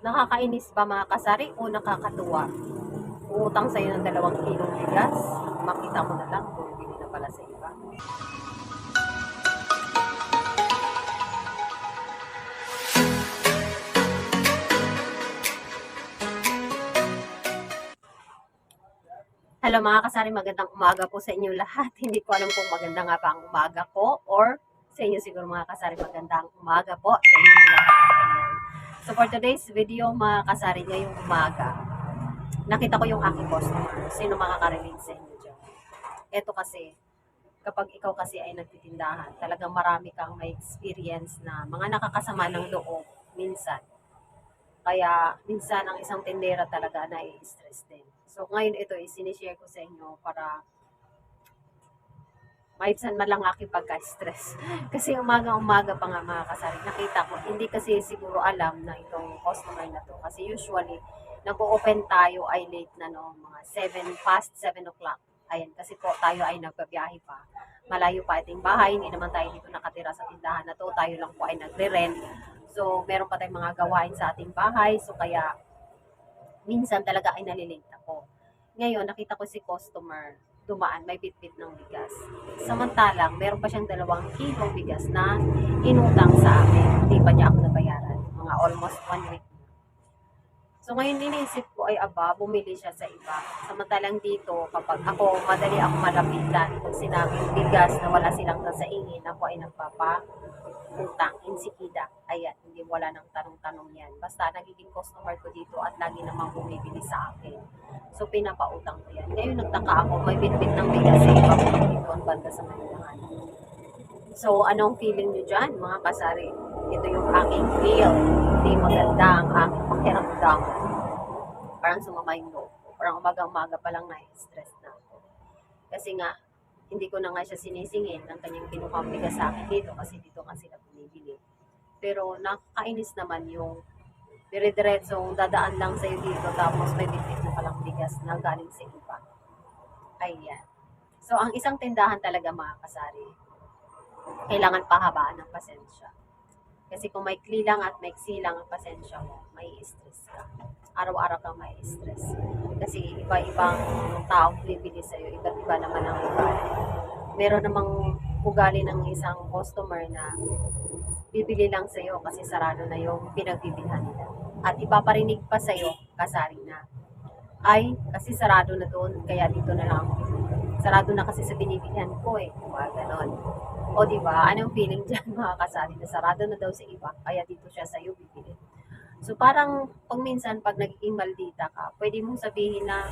Nakakainis ba mga kasari o nakakatuwa? Uutang sa'yo ng 2 kilong bigas, makita mo na lang, bumibili na pala sa iba. Hello mga kasari, magandang umaga po sa inyo lahat. Hindi ko alam kung maganda nga ba ang umaga ko or sa inyo siguro mga kasari magandang umaga po sa inyo lahat. So for today's video mga kasari, ngayong umaga, nakita ko yung aking customer. Sino makaka-relate sa inyo dyan? Ito kasi, kapag ikaw kasi ay nagtitindahan, talagang marami kang may experience na mga nakakasama ng loob minsan. Kaya minsan ang isang tindera talaga na-stress din. So ngayon ito is sinishare ko sa inyo para maibsan man lang aking pagka-stress. Kasi umaga-umaga pa nga mga kasari, nakita ko, hindi kasi siguro alam na itong customer na to. Kasi usually, nag-open tayo ay late na no, mga 7 o'clock. Ayan, kasi po tayo ay nagbabiyahe pa. Malayo pa ating bahay, hindi naman tayo dito nakatira sa tindahan na to. Tayo lang po ay nagre-rent. So, meron pa tayong mga gawain sa ating bahay. So, kaya minsan talaga ay nalilate ako. Ngayon, nakita ko si customer dumaan, may bitbit ng bigas. Samantalang, meron pa siyang 2 kilong bigas na inutang sa akin. Hindi pa niya ako nabayaran. Mga almost 1 week. So ngayon iniisip ko ay aba, bumili siya sa iba. Samantalang dito, kapag ako, madali ako malapitan. Pag sinabing bigas na wala silang kasaingin, ako ay nagpapa-utang, insikida. Ayan, hindi wala nang tanong-tanong yan. Basta nagiging customer ko dito at lagi namang bumibili sa akin. So pinapautang ko yan. Ngayon nagtaka ako, may bitbit ng bigas sa iba ko dito ang banda sa Manilangan. So anong feeling nyo dyan mga kasari? Ito yung aking feel. Hindi maganda ang aking pakiramdam. Parang sumama yung loob ko. Parang umaga-umaga pa lang na-stress na ako. Kasi nga, hindi ko na nga siya sinisingin ng kanyang kinukuhang bigas sa akin dito kasi dito nga sila bumibili. Pero nakakainis naman yung dire-diretsong dadaan lang sa'yo dito tapos may bitbit na palang bigas na galing sa iba. Ayan. So, ang isang tindahan talaga mga kasari, kailangan pahabaan ng pasensya. Kasi kung may lang at may lang ang pasensya mo, may stress ka. Araw-araw kang may stress. Kasi iba-ibang taong bibili sa'yo, iba't iba naman ang ugali. Meron namang ugali ng isang customer na bibili lang sa'yo kasi sarado na yung pinagbibilhan nila. At ipaparinig pa sa'yo, kasari na, ay, kasi sarado na doon, kaya dito na lang ako bibili. Sarado na kasi sa binibilihan ko eh. Diba? Ganon. O diba, anong feeling dyan mga kasari na sarado na daw sa iba, kaya dito siya sa'yo bibili. So parang pag minsan pag nagiging maldita ka, pwede mong sabihin na,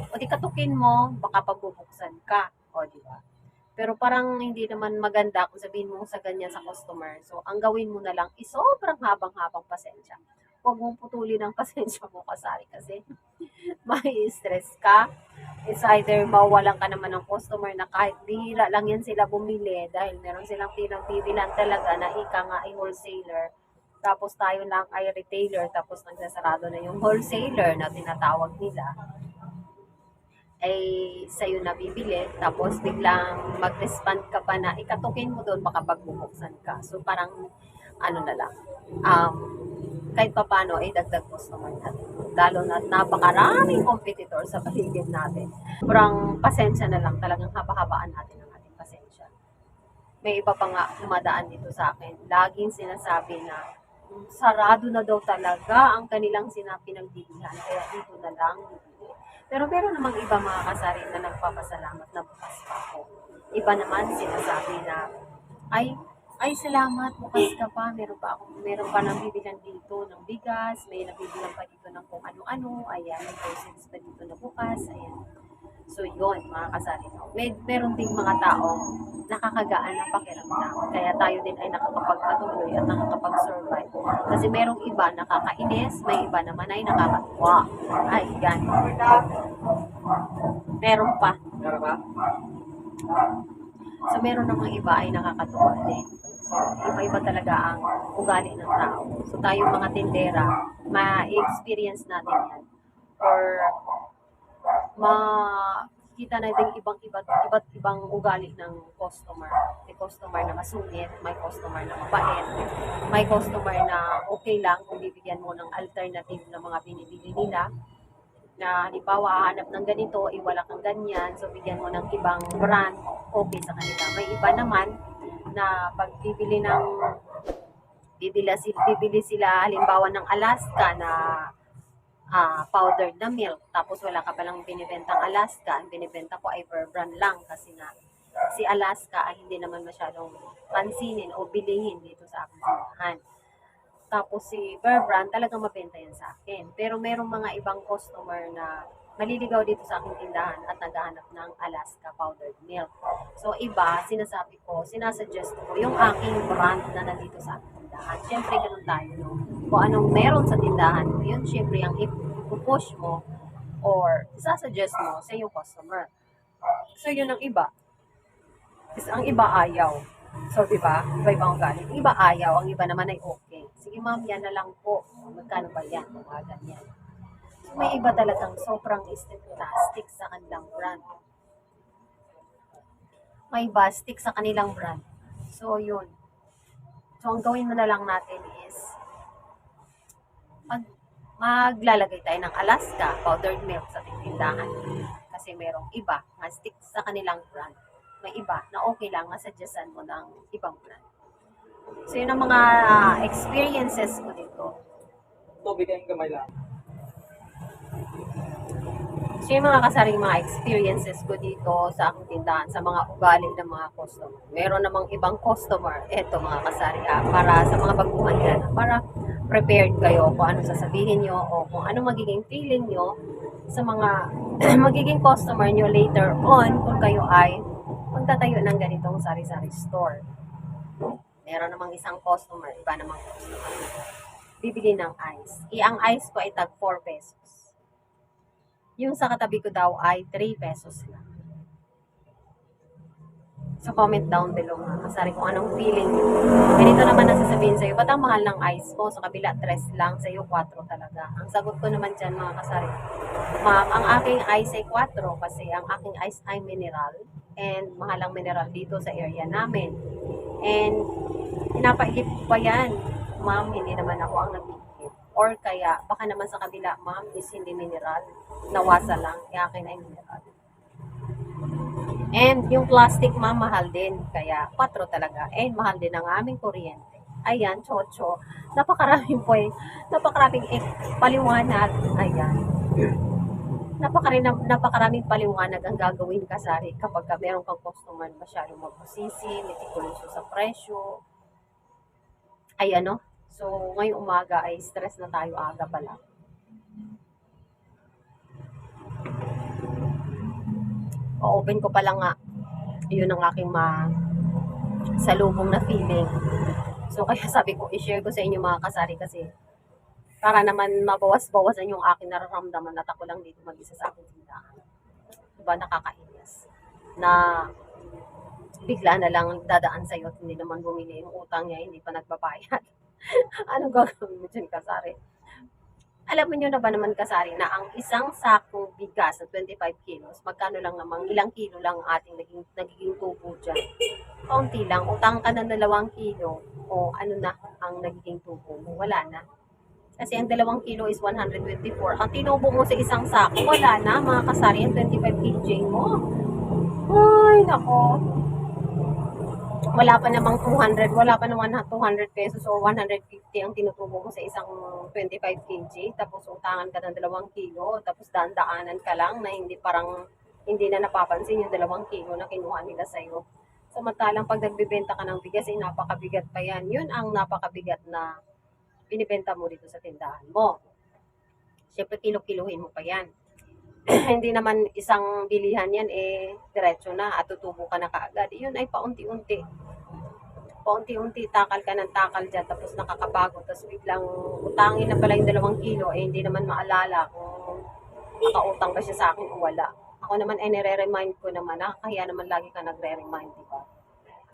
o di katukin mo, baka pagbubuksan ka. O diba? Pero parang hindi naman maganda kung sabihin mo sa ganyan sa customer. So ang gawin mo na lang is sobrang habang-habang pasensya. Huwag mong putulin ang pasensya mo kasari kasi may stress ka. It's either mawalan ka naman ng customer na kahit bihira lang yan sila bumili dahil meron silang pinagbibilan talaga na ika nga ay wholesaler. Tapos tayo lang ay retailer tapos nagsasarado na yung wholesaler na tinatawag nila ay sa'yo na bibili tapos biglang mag-respond ka pa na ikatukin mo doon baka pagbubuksan ka. So parang ano na lang, kahit pa paano ay dagdag customer natin. Lalo na napakaraming competitor sa paligid natin. Sobrang pasensya na lang, talagang haba-habaan natin ang ating pasensya. May iba pa nga dumadaan dito sa akin. Laging sinasabi na sarado na daw talaga ang kanilang pinagbibilihan. Kaya dito na lang bibili. Pero meron namang iba mga kasari na nagpapasalamat na bukas pa ako. Iba naman sinasabi na, ay salamat, bukas ka pa, meron pa nang bibilan dito ng bigas, may nabibilan pa dito ng kung ano-ano, ayan, may groceries pa dito na bukas, ayan. So yun, mga kasari, meron ding mga taong nakakagaan ng pakiramdam. Kaya tayo din ay nakakapagpatuloy at nakakapag-survive. Kasi merong iba nakakainis, may iba naman ay nakakatuwa. Ay, yan. Meron pa. So, meron namang iba ay nakakatuwa din. So, iba-iba talaga ang ugali ng tao. So, tayong mga tindera, ma-experience natin yan. Or, makikita natin iba't ibang ugali ng customer. May customer na masungit, may customer na mabait, may customer na okay lang kung bibigyan mo ng alternative ng mga binibili nila. Na halimbawa, hahanap ng ganito, wala kang ganyan, so bigyan mo ng ibang brand, okay sa kanila. May iba naman na pag bibili sila halimbawa ng Alaska na powdered na milk, tapos wala ka palang binibentang Alaska, ang binibenta ko ay Bear Brand lang kasi nga si Alaska ay hindi naman masyadong pansinin o bilihin dito sa aking tindahan. Tapos si Bear Brand talagang mabenta yan sa akin. Pero merong mga ibang customer na maliligaw dito sa aking tindahan at naghahanap ng Alaska powdered milk. So iba, sinasuggest ko yung aking brand na nandito sa aking tindahan. Siyempre ganun tayo, no? Kung anong meron sa tindahan mo, yun siyempre ang ipupush mo or isasuggest mo sa iyong customer. So yun ang iba. Kasi ang iba ayaw. So, di ba? Iba-ibang ugali. Ang iba ayaw, ang iba naman ay okay. Sige ma'am, yan na lang po. Magkano ba yan? Mga ganyan. So, may iba talagang sobrang stick sa kanilang brand. May iba stick sa kanilang brand. So, yun. So, ang gawin mo na lang natin is maglalagay tayo ng Alaska powdered milk sa tindahan. Kasi merong iba na stick sa kanilang brand. May iba na okay lang, masuggest mo ng ibang brand. So, yun ang mga experiences ko dito. Tubig kayong kamay lang. So, yung mga kasaring mga experiences ko dito sa aking tindahan, sa mga ugali ng mga customer. Meron namang ibang customer, eto mga kasari, para sa mga baguhan dyan, para prepared kayo kung ano sasabihin nyo o kung ano magiging feeling nyo sa mga magiging customer nyo later on kung kayo ay magtatayo ng ganitong sari-sari store. Meron namang isang customer, iba namang customer, bibili ng ice. Ang ice ko ay tag 4 pesos. Yung sa katabi ko daw ay 3 pesos lang. So, comment down below mga kasari kung anong feeling nyo. Ganito naman ang sasabihin sa'yo, ba't ang mahal ng ice ko? Sa kabila, 3 lang. Sa'yo, 4 talaga. Ang sagot ko naman dyan mga kasari, ma'am, ang aking ice ay 4 kasi ang aking ice ay mineral. And mahal ang mineral dito sa area namin. And pinapaihip pa yan. Ma'am, hindi naman ako ang nag-ihip. Or kaya, baka naman sa kabila, ma'am, is hindi mineral. Nawasa lang. Kaya akin ay mineral. And yung plastic, ma'am, mahal din. Kaya 4 talaga. And mahal din ang aming kuryente. Ayan, chocho. Napakaraming paliwanag. Ayan. Napakaraming paliwanag ang gagawin kasari kapag meron kang customer na masyadong magbusisi, meticuloso sa presyo. Ayan, no? So, ngayong umaga ay stress na tayo aga pa lang. O-open ko pa lang nga. Yun ang aking salubong na feeling. So, kaya sabi ko, i-share ko sa inyo mga kasari kasi para naman mabawas-bawasan yung aking nararamdaman at ako lang dito mag-isa sa aking tindahan. Diba, nakakainis. Na bigla na lang dadaan sa'yo at hindi naman bumili yung utang niya, hindi pa nagbabayad. Ano gagawin mo dyan, kasari? Alam niyo na ba naman kasari na ang isang sakong bigas na 25 kilos, magkano lang namang ilang kilo lang ating nagiging tubo dyan. Kaunti lang, utang ka na 2 kilo o ano na ang nagiging tubo mo, wala na. Kasi ang 2 kilo is 124. Ang tinubo mo sa isang sako, wala na mga kasari, ang 25 kg mo. Ay, nako. Wala pa namang 200, wala pa naman 200 pesos o 150 ang tinutubo mo sa isang 25 kg, tapos utangan ka ng 2 kilo, tapos daan-daanan ka lang na hindi na napapansin yung 2 kilo na kinuha nila sa'yo. Samantalang pag nagbibenta ka ng bigas, napakabigat pa yan. Yun ang napakabigat na binibenta mo dito sa tindahan mo. Siyempre, kilo-kiluhin mo pa yan. Hindi naman isang bilihan yan diretso na at tutubo ka na kaagad. Yun ay paunti-unti. Paunti-unti, takal ka ng takal dyan, tapos nakakabago, tapos biglang utangin na pala yung 2 kilo, hindi naman maalala kung nakautang ba siya sa akin o wala. Ako naman nire-remind ko naman, kaya naman lagi ka nagre-remind, diba?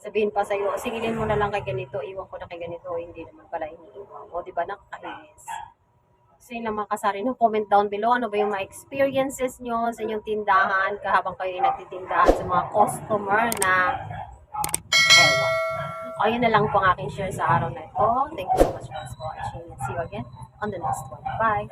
Sabihin pa sa'yo, singilin mo na lang kay ganito, iwan ko na kay ganito, hindi naman pala iniiwan. O diba, nakakainis. So So yun lang mga kasari, no? Comment down below ano ba yung mga experiences nyo sa inyong tindahan habang kayo ay nagtitindahan sa mga customer na ewan. O yun na lang po ang aking share sa araw na ito. Thank you so much for watching and see you again on the next one. Bye!